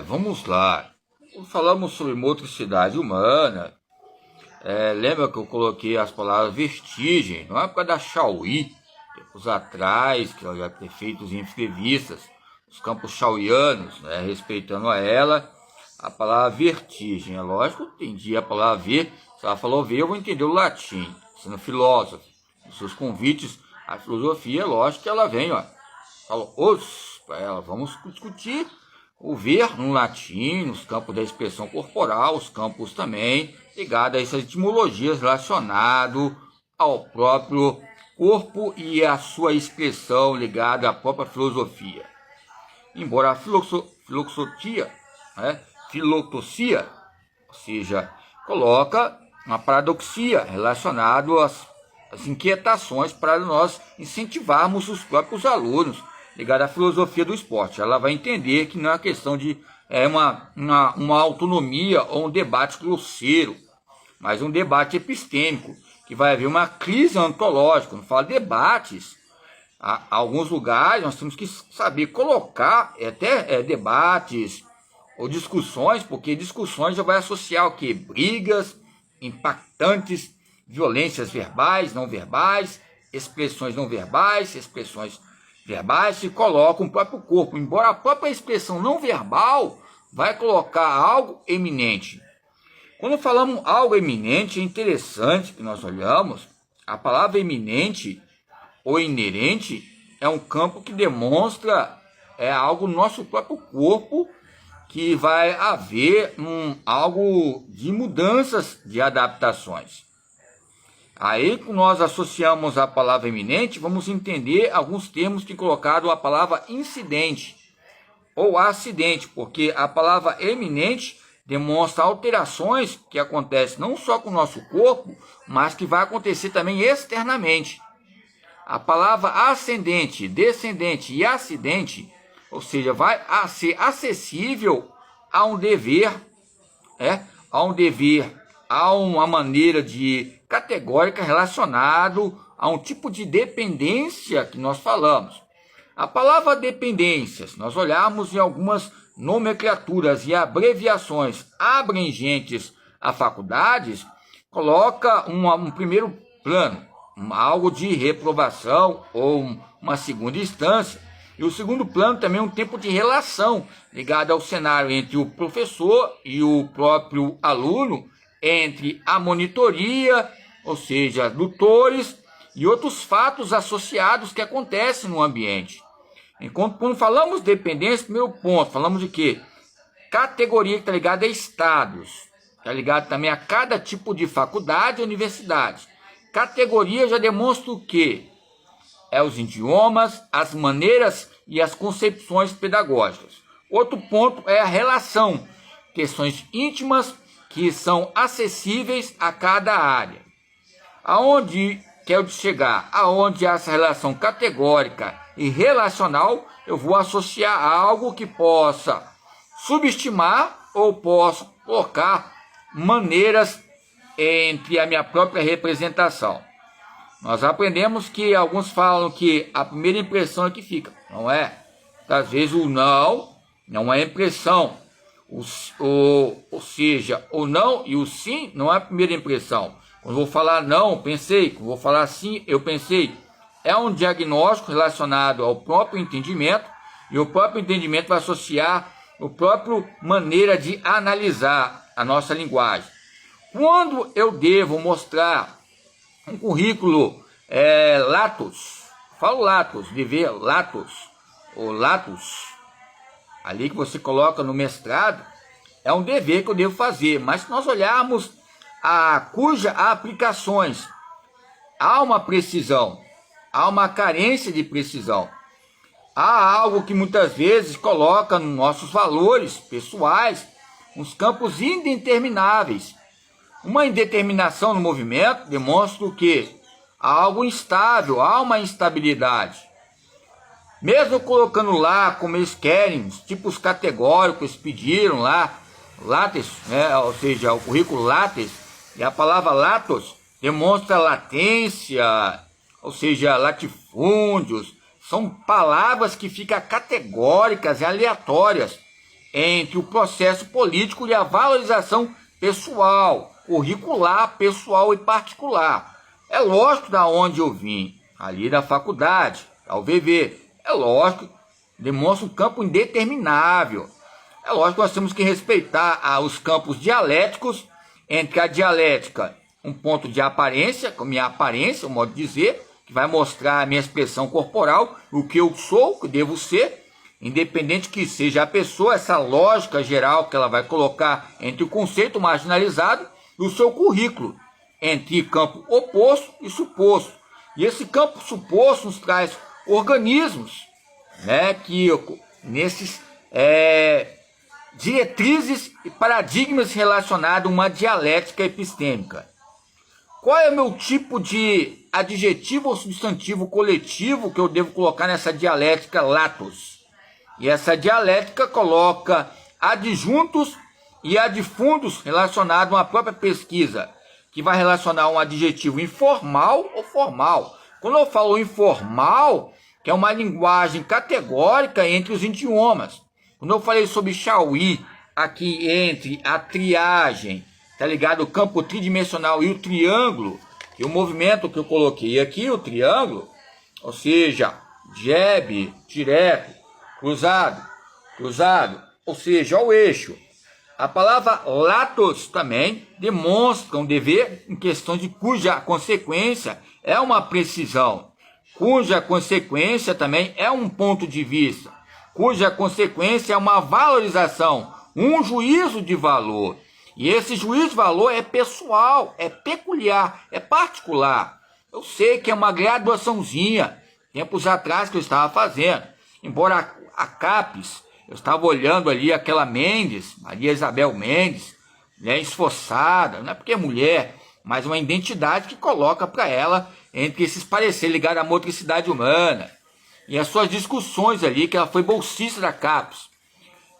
Vamos lá. Falamos sobre motricidade humana. Lembra que eu coloquei as palavras vestigem, na época da Chauí, tempos atrás, que ela já ter feito as entrevistas, os campos chauianos, né, respeitando a ela, a palavra vertigem. É lógico, eu entendi a palavra ver, se ela falou ver, eu vou entender o latim, sendo filósofo. Os seus convites à filosofia, é lógico que ela vem, ó. Fala, para ela, vamos discutir o ver no latim, nos campos da expressão corporal, os campos também ligados a essas etimologias relacionadas ao próprio corpo e a sua expressão ligada à própria filosofia. Embora a filosofia, filotocia, ou seja, coloca uma paradoxia relacionada às inquietações para nós incentivarmos os próprios alunos ligada à filosofia do esporte. Ela vai entender que não é uma questão de uma autonomia ou um debate grosseiro, mas um debate epistêmico, que vai haver uma crise ontológica. Não fala debates. Há alguns lugares nós temos que saber colocar até debates ou discussões, porque discussões já vai associar o quê? Brigas impactantes, violências verbais, não verbais, expressões não verbais, expressões verbais se colocam o próprio corpo, embora a própria expressão não verbal vai colocar algo eminente. Quando falamos algo eminente, é interessante que nós olhamos, a palavra eminente ou inerente é um campo que demonstra algo no nosso próprio corpo, que vai haver algo de mudanças, de adaptações. Aí, quando nós associamos a palavra eminente, vamos entender alguns termos que colocaram a palavra incidente ou acidente, porque a palavra eminente demonstra alterações que acontecem não só com o nosso corpo, mas que vai acontecer também externamente. A palavra ascendente, descendente e acidente, ou seja, vai ser acessível a um dever, a uma maneira de categórica relacionado a um tipo de dependência que nós falamos. A palavra dependência, se nós olharmos em algumas nomenclaturas e abreviações abrangentes a faculdades, coloca um primeiro plano, algo de reprovação ou uma segunda instância. E o segundo plano também é um tempo de relação ligado ao cenário entre o professor e o próprio aluno, entre a monitoria, ou seja, tutores e outros fatos associados que acontecem no ambiente. Enquanto quando falamos de dependência, primeiro ponto, falamos de quê? Categoria que está ligada a estados, está ligado também a cada tipo de faculdade e universidade. Categoria já demonstra o quê? Os idiomas, as maneiras e as concepções pedagógicas. Outro ponto é a relação, questões íntimas que são acessíveis a cada área. Aonde quero chegar? Aonde essa relação categórica e relacional eu vou associar a algo que possa subestimar ou posso colocar maneiras entre a minha própria representação. Nós aprendemos que alguns falam que a primeira impressão é que fica, não é? Às vezes o não é impressão, ou seja, o não e o sim não é a primeira impressão. Quando eu vou falar não, pensei, quando eu vou falar sim, eu pensei. É um diagnóstico relacionado ao próprio entendimento, e o próprio entendimento vai associar a própria maneira de analisar a nossa linguagem. Quando eu devo mostrar um currículo latus, falo latus, dever latus, ou latus, ali que você coloca no mestrado, é um dever que eu devo fazer, mas se nós olharmos cujas aplicações, há uma precisão, há uma carência de precisão, há algo que muitas vezes coloca nos nossos valores pessoais, uns campos indetermináveis. Uma indeterminação no movimento demonstra o quê? Há algo instável, há uma instabilidade. Mesmo colocando lá, como eles querem, os tipos categóricos pediram lá, lattes, ou seja, o currículo lattes, e a palavra latos demonstra latência, ou seja, latifúndios, são palavras que ficam categóricas e aleatórias entre o processo político e a valorização pessoal, curricular, pessoal e particular. É lógico da onde eu vim, ali da faculdade, da UVV. É lógico, demonstra um campo indeterminável. É lógico que nós temos que respeitar os campos dialéticos, entre a dialética, um ponto de aparência, com minha aparência, um modo de dizer, que vai mostrar a minha expressão corporal, o que eu sou, o que devo ser, independente que seja a pessoa, essa lógica geral que ela vai colocar entre o conceito marginalizado e o seu currículo, entre campo oposto e suposto. E esse campo suposto nos traz organismos, né, que nesses diretrizes e paradigmas relacionados a uma dialética epistêmica. Qual é o meu tipo de adjetivo ou substantivo coletivo que eu devo colocar nessa dialética latos? E essa dialética coloca adjuntos e adfundos relacionados a uma própria pesquisa, que vai relacionar um adjetivo informal ou formal. Quando eu falo informal, que é uma linguagem categórica entre os idiomas. Quando eu falei sobre Chauí, aqui entre a triagem, tá ligado? O campo tridimensional e o triângulo, e o movimento que eu coloquei aqui, o triângulo, ou seja, jab, direto, cruzado, cruzado, ou seja, o eixo. A palavra latos também demonstra um dever em questão de cuja consequência é uma precisão, cuja consequência também é um ponto de vista, cuja consequência é uma valorização, um juízo de valor. E esse juízo de valor é pessoal, é peculiar, é particular. Eu sei que é uma graduaçãozinha, tempos atrás que eu estava fazendo. Embora a CAPES, eu estava olhando ali aquela Mendes, Maria Isabel Mendes, né, esforçada, não é porque é mulher, mas uma identidade que coloca para ela entre esses pareceres ligados à motricidade humana. E as suas discussões ali, que ela foi bolsista da CAPES.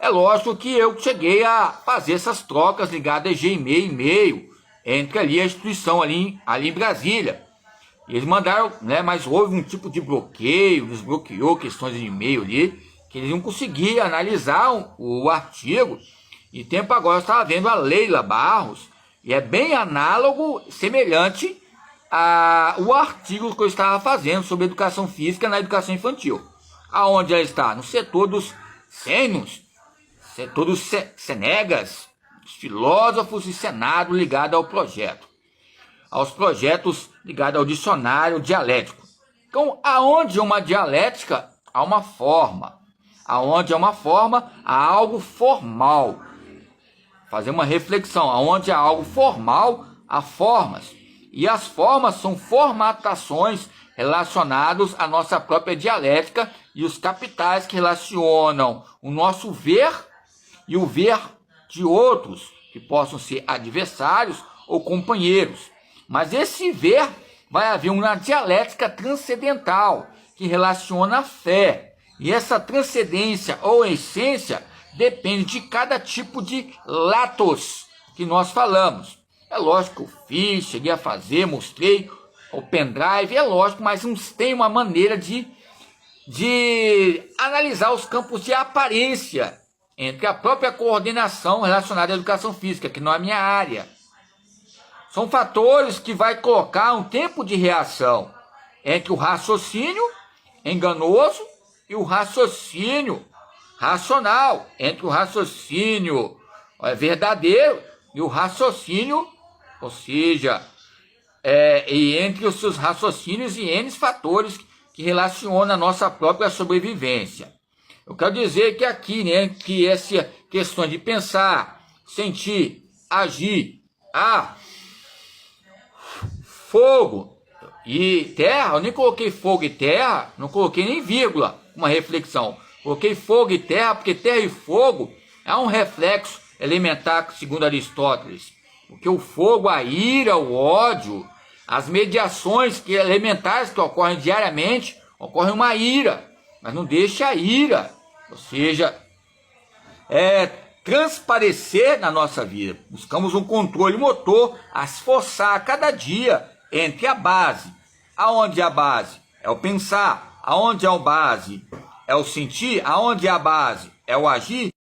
É lógico que eu cheguei a fazer essas trocas ligadas a Gmail e e-mail entre ali a instituição ali em Brasília. E eles mandaram, né, mas houve um tipo de bloqueio, desbloqueou questões de e-mail ali, que eles não conseguiam analisar o artigo. E tempo agora eu estava vendo a Leila Barros, e é bem análogo, semelhante ao artigo que eu estava fazendo sobre educação física na educação infantil. Aonde ela está? No setor dos sênios, setor dos senegas, os filósofos e senado ligado ao projeto. Aos projetos ligados ao dicionário dialético. Então, aonde é uma dialética, há uma forma. Aonde é uma forma, há algo formal. Fazer uma reflexão. Aonde há algo formal, há formas. E as formas são formatações relacionadas à nossa própria dialética e os capitais que relacionam o nosso ver e o ver de outros, que possam ser adversários ou companheiros. Mas esse ver vai haver uma dialética transcendental, que relaciona a fé. E essa transcendência ou essência depende de cada tipo de latos que nós falamos. É lógico que eu fiz, cheguei a fazer, mostrei o pendrive, é lógico, mas não tem uma maneira de analisar os campos de aparência entre a própria coordenação relacionada à educação física, que não é a minha área. São fatores que vai colocar um tempo de reação entre o raciocínio enganoso e o raciocínio racional, entre o raciocínio verdadeiro e o raciocínio, ou seja, e entre os seus raciocínios e N fatores que relacionam a nossa própria sobrevivência. Eu quero dizer que aqui, né, que essa questão de pensar, sentir, agir, fogo e terra, eu nem coloquei fogo e terra, não coloquei nem vírgula, uma reflexão. Coloquei fogo e terra, porque terra e fogo é um reflexo elementar, segundo Aristóteles. Porque o fogo, a ira, o ódio, as mediações elementares que ocorrem diariamente, ocorre uma ira, mas não deixa a ira, ou seja, transparecer na nossa vida. Buscamos um controle motor a esforçar a cada dia entre a base. Aonde é a base? É o pensar. Aonde é a base? É o sentir. Aonde é a base? É o agir.